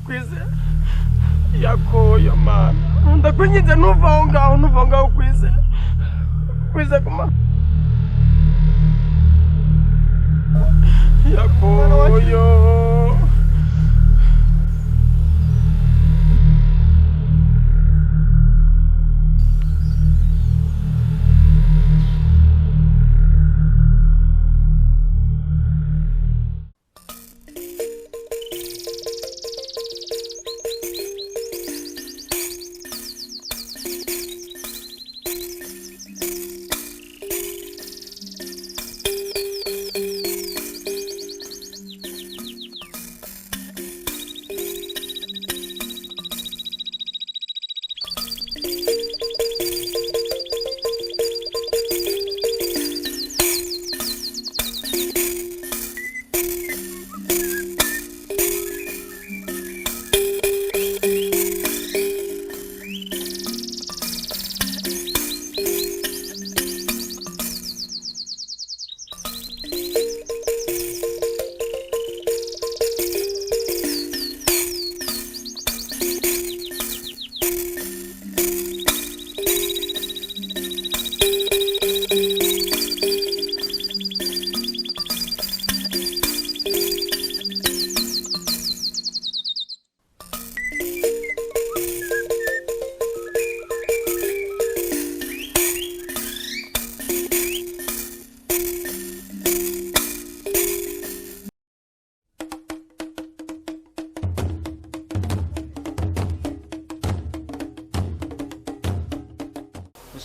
Kwizera yakoyo mana ndakwinginze nuva ngaho Kwizera kuma yakoyo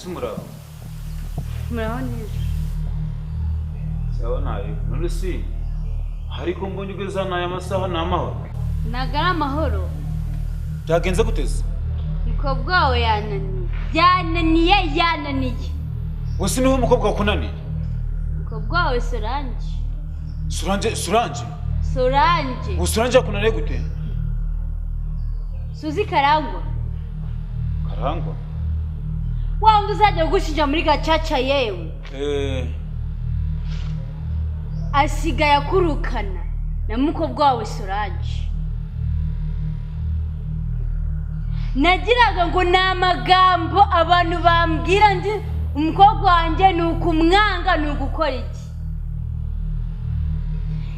Muraho sawa nayo none si hariko mbonye ugeza nayo amasaha n'amahoro nagara amahoro byagenze guteze niko bwawe yananiye wese niwe mukobwa wakunaniye niko bwawe Solange Solange yakunaniye gute Suzi Karangwa wa undi uzajya gushinja muri gacaca yewe asigaye akurukana na mukobwa wawe Solange nagiraga ngo namagambo abantu bambwira ndi umukobwa wanjye nukumwanga nugukora iki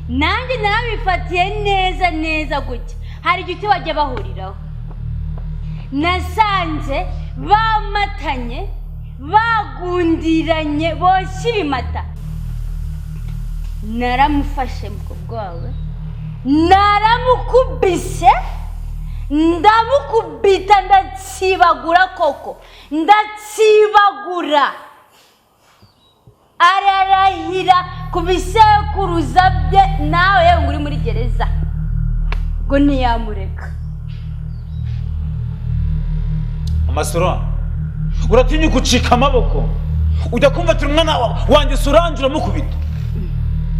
nanjye narabifatiye neza gutya hari igiti wajya bahuriraho nasanze bamatanye bagundiranye boshyira imata naramufashe mukobwa wawe naramukubise ndamukubita ndatsibagura koko ararahira kubisekuruza bye nawe nguri muri gereza ngo ntiyamureka Amasura uratinya gucika amaboko ujya kumva turi umwana wanjye Solange uramukubita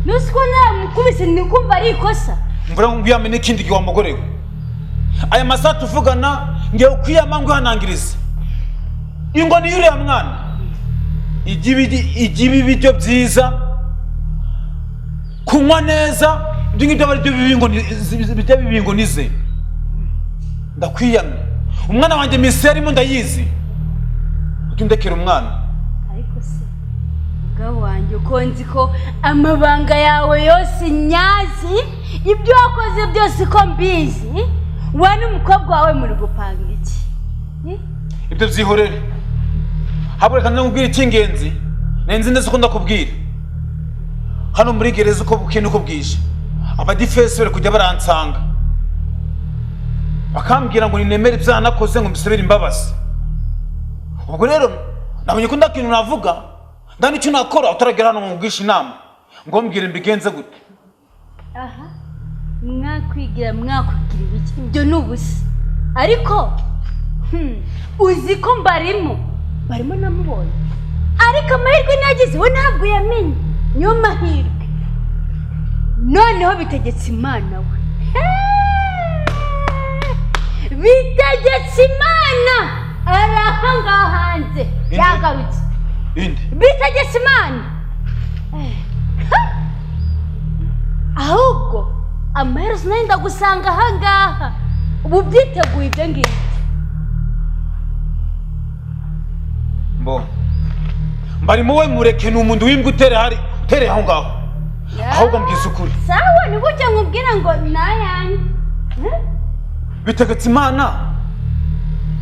nusiko naramukubise nikumva ari ikosa mvura ngo yamenye ikindi gihe wamugorewe aya masaha tuvugana ngiye kwiyama ngo hanangirize ingo ni yure ya mwana igibi ibiryo byiza kunywa neza ibyo ngibyo bari byo bibingo nize ndakwiyamye umwana wanjye miserimo ndayizi utundekera umwana ariko se ubwo wanjye ukonzi ko amabanga yawe yose nyazi ibyo wakoze byose ko mbizi we n'umukobwa wawe muri gupanga iki ibyo byihorere habureka ndamubwira icy'ingenzi nenzi neza ko ndakubwira hano muri gereza uko bukene uko bwije abadifesi bari kujya baransanga bakambwira ngo ninemere ibyaha nakoze ngo mbisabire imbabazi ubwo rero nabonye ko ndakintu navuga ndani icyo nakora utaragera hano mu bwisha inama ngo mbwire mbigenze gute aha mwakwigira ibiki ibyo ni ubusa ariko uzi ko barimo namubonye ariko amahirwe nagize we ntabwo yamenye niyo mahirwe noneho bitegetse Imana we bitegetse Imana arahangaha hanze yagarutse bitegetse Imana ahubwo amaherezo nenda gusanga ahangaha ubu byiteguye ibyo ngibyo. Mbo mbarimo we mureke n'umuntu w'imbwa utere aho ngaho ahubwo mbwiza ukuri. Sawa ni gutya nkubwira ngo nayanjye bitegetse Imana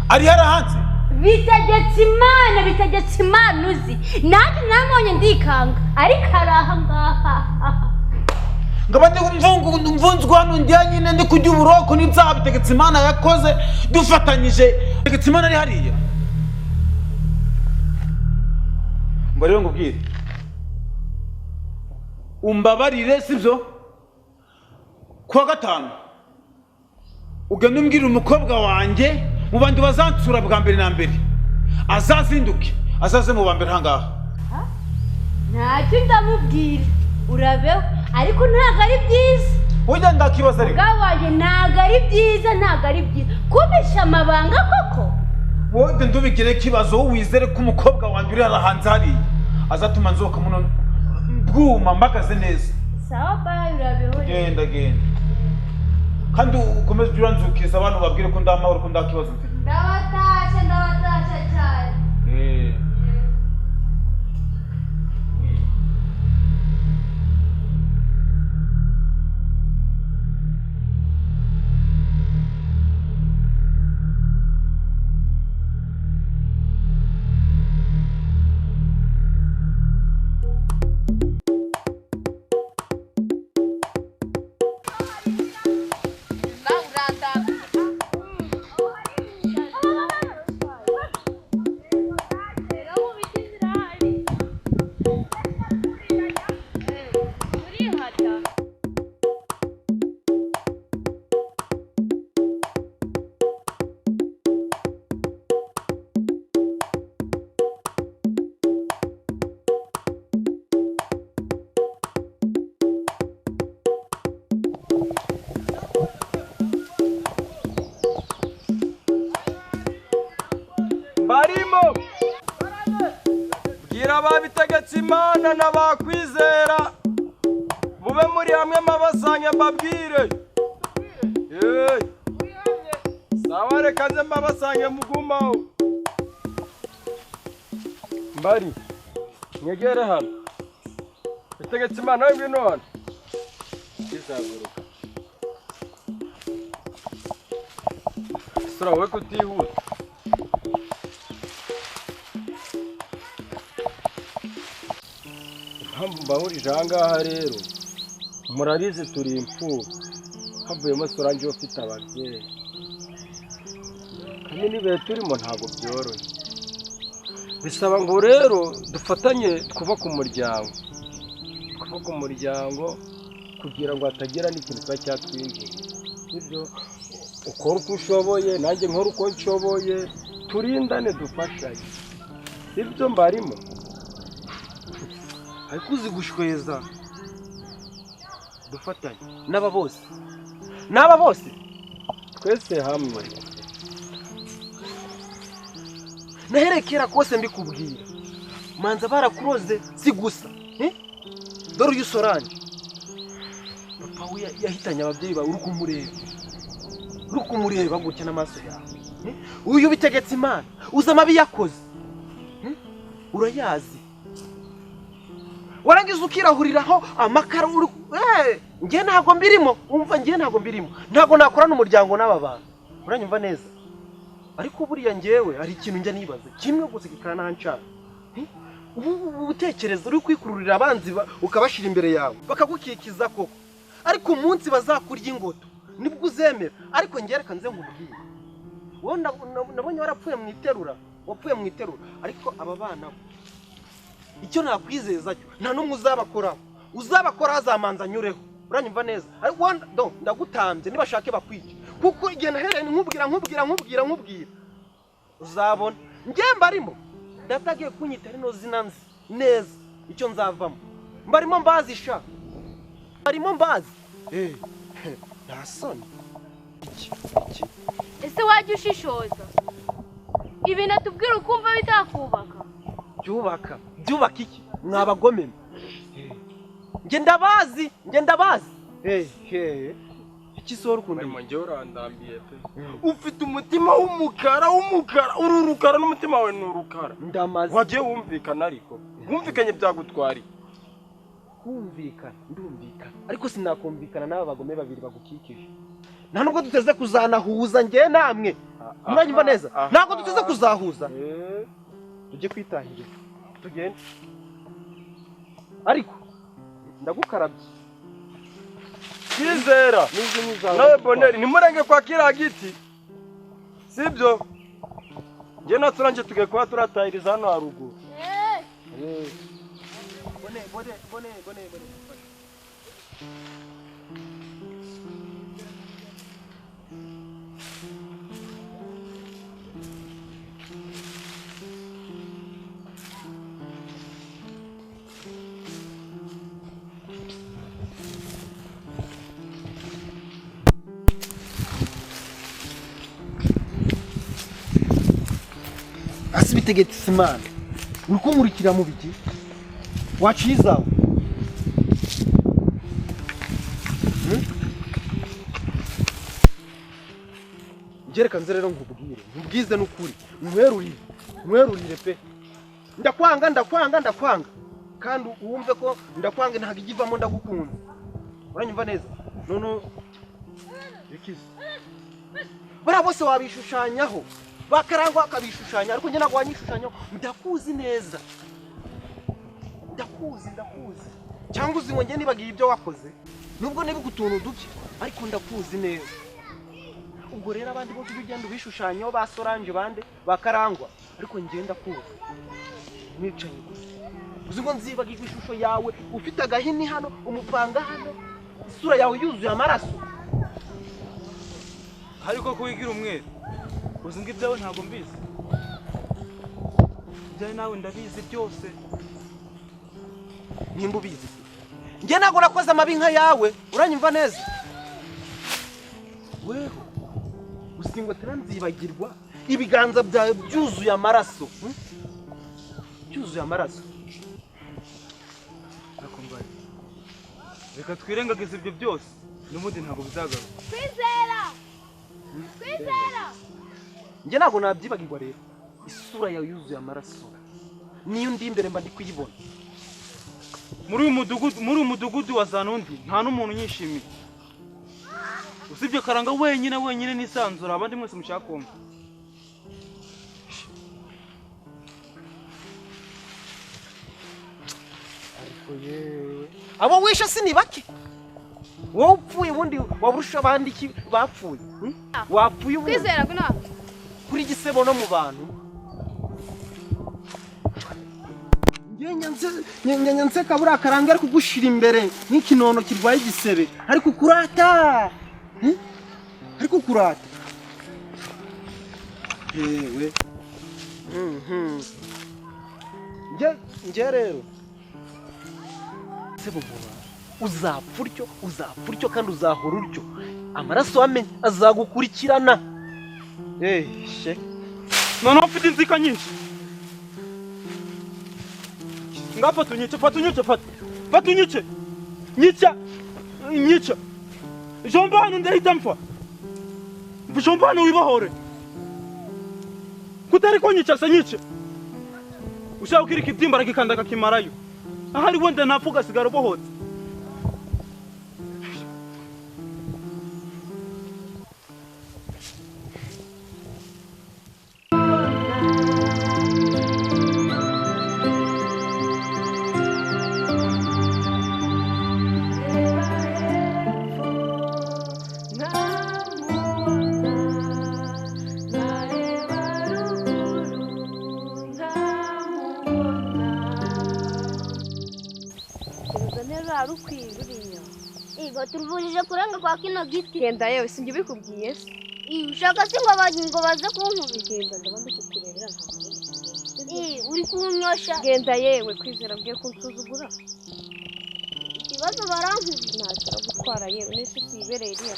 ari yarahanze. bitegetse Imana uzi nanjye namubonye ndikanga ariko araha ngaha ngabande umvunzwa hano njyanye ndi kujya uburoko n'ibyaha bitegetse Imana yakoze dufatanyije. bitegetse Imana ari hariya. Mba rero ngubwire umbabarire sibyo kuwa gatanu ugenda umbwira umukobwa wanjye mu bandi bazansura bwa mbere na mbere azazinduke azaze mu bambere hangaha. ntacyo ndamubwira urabeho ariko ntago ari byiza. Oya ndakibaza ariko gawaye ntago ari byiza kubisha amabanga koko. wowe ndubigire kibazo wizere ko umukobwa wanjye uri harahanze hariya azatuma nzoka muno bwuma mbagaze neza. Sawa bayi urabeho. Genda kandi ukomeze uranzukiriza abantu babwire ko ndamahoro ko ndakibazo mfite. ndabatasha cyane. barimo bwira ababitegetse Imana n'abakwizera mube muri hamwe mabasanga mbabwire. Sawa reka nze mbabasange mugumaho. Mbari mwegere hano bitegetse Imana we ngwino hano kizaguruka. Sura we kutihuta mbahurije ahangaha rero murabizi turi imfubyi havuyemo Solange ufite ababyeyi kandi n'ibihe turimo ntabwo byoroshye bisaba ngo rero dufatanye twubake umuryango kugira ngo hatagira n'ikintu kiba cyatwinjira. Ibyo ukora uko ushoboye nanjye nkora uko nshoboye turindane dufashanye. Ibyo mbarimo ariko uzi gushweza dufatanye n'aba bose twese hamwe. naherekera kose mbikubwira manza barakuroze si gusa dore uyu Solange papa we yahitanye ababyeyi bawe uri kumureba gutya n'amaso yawe. uyu bitegetse Imana uzi amabi yakoze urayazi warangiza ukirahuriraho amakara uri ngiye ntago mbirimo umva ngiye ntago mbirimo ntago nakorana umuryango n'aba bantu uranyumva neza. ariko buriya ngewe hari ikintu njya nibaza kimwe gusa kikananca ubu utekereza uri kwikururira abanzi ukabashira imbere yawe bakagukikiza koko ariko umunsi bazakurya ingoto nibwo uzemera. ariko ngiye reka nze nkubwire wowe nabonye warapfuye mu iterura ariko aba bana icyo nakwizeza cyo nta numwe uzabakora hazamanza nyureho uranyumva neza. ariko ndagutambye nibashake bakwice kuko igihe nahereye nkubwira uzabona ngiye mbarimo ndatagiye kunyita rino zina nzi neza icyo nzavamo mbarimo mbazi nta soni iki ese wajya ushishoza ibintu atubwira ukumva bitakubaka byubaka iki mwabagomeme nge ndabazi ukisora ukunda arimo njye urandambiye pe ufite umutima w'umukara ururukara n'umutima wawe n'urukara ndamaze wagiye wumvikana ariko wumvikanye byagutwari kumvikana ndumvikana ariko sinakumvikana n'aba bagome babiri bagukikije nta nubwo duteze kuzanahuza njye namwe muranyumva neza ntabwo duteze kuzahuza tujye kwitahirira tugende ariko ndagukarabye Kwizera nawe Boneri nimurenge kwa kiriya giti sibyo njye na turanje tugiye kuba turatahiriza hano haruguru bone asibitegetse imana uko murikira mu biki waciza Jereka nze rero nkubwize n'ukuri nkwerurire pe ndakwanga kandi wumve ko ndakwanga ntago igivamo ndagukunda uranyumva neza none bikize bara bose wabishushanyaho bakarangwa akabishushanya ariko njye ntabwo wanyishushanyaho ndakuzi neza ndakuzi cyangwa uzi ngo njye nibagiye ibyo wakoze nubwo niba utuntu dupye ariko ndakuzi neza ubwo rero abandi bose ugenda ubishushanyaho basoranje bande bakarangwa ariko njye ndakuzi nicaye gusa uzi ngo nzibagirwa ishusho yawe ufite agahini hano umupanga hano isura yawe yuzuye amaraso ariko kuwigira umwere uzi ngo ibyawe ntabwo mbizi ibyawe nawe ndabizi byose nimba ubizi njye ntabwo nakoze amabi nka yawe uranyumva neza weho uzi ngo turanzibagirwa ibiganza byawe byuzuye amaraso byuzuye amaraso nakumvaye reka twirengagize ibyo byose n'ubundi ntabwo bizagaruka Kwizera njye ntabwo nabyibagirwa rero isura yawe yuzuye amaraso niyo ndi imbere mba ndi kuyibona muri uyu mudugudu wa Zanundi nta n'umuntu unyishimiye usibye Karanga wenyine nisanzura abandi mwese mushaka kumva ariko yewe abo wishe si ni bake wowe upfuye ubundi waburusha abandi iki bapfuye wapfuye ubundi Kwizera kuna kuri gisebo no mu bantu nyanyanse kabura Karanga ari kugushira imbere nk'ikinono kirwaye igisebe ariko kurata yewe nge rero sebo muba uzapfa utyo kandi uzahora utyo amaraso wamenye azagukurikirana she noneho ufite inzika nyinshi ngafata unyice nyica jomba hano ndahita mpfa jomba hano wibahore kutari ko nyica se nyice ushaka ukiri kibyimba aragikanda kakimarayo ahari wenda napfa ugasigara ubohotse turuvurije kurenga kwa kino giti. Genda yewe sinjye ubikubwiye se. Ushaka se ngo baze kunkubita. Genda ndabandi kukurebera ntabwo. Uri kunyosha. Genda yewe Kwizera bwiye kunsuzugura. Ikibazo barankubita. Ntacyo aragutwara yewe nese sibereye iriya.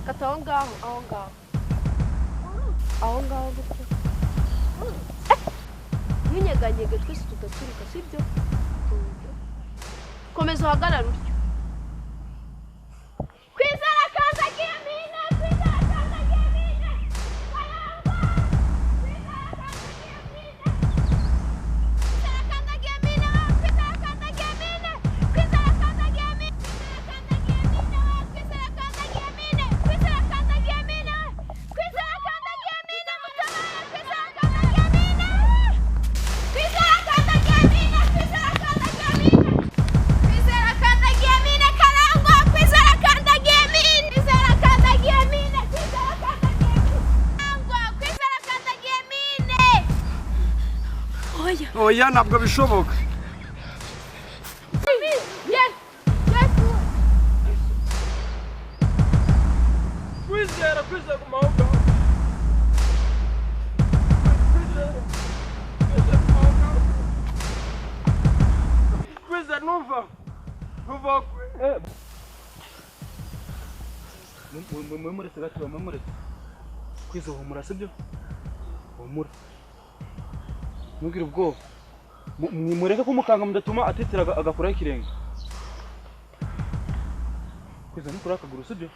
Kata aho ngaho gutyo. Ntunyeganyege twese tugaturika sibyo? komeza uhagarare utyo. Kwizera akandagiye mine, Kwizera akandagiye mine. Karangwa, Kwizera akandagiye mine. Kwizera akandagiye mine, Kwizera akandagiye mine. Kwizera akandagiye mine, Kwizera akandagiye mine. Kwizera akandagiye mine, Kwizera akandagiye mine. Kwizera akandagiye mine, mutabara, Kwizera akandagiye mine. Kwizera akandagiye mine. Kwizera akandagiye mine, Karangwa, Kwizera akandagiye mine. Kwizera akandagiye mine, Kwizera akandagiye mine. Karangwa, Kwizera akandagiye mine. Oya ntabwo bishoboka. Yes, yes. Kwizera ku mahanga. Kwizera numva. Mumuretse gato, mumuretse. Kwizera humura sibyo? Humura. Ntugire ubwoba. Mureke kumukanga mudatuma atetera agakuraho ikirenge. Kwizera nukuri akaguru sibyo?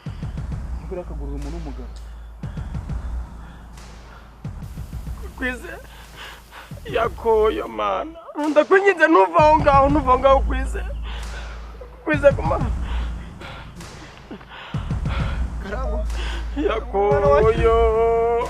Nukuri akaguru umuntu w'umugabo. Kwizera yakoyo mana. Ndakwinginze nuva aho ngaho Kwizera. Kwizera kuma. Karangwa Yakoyo.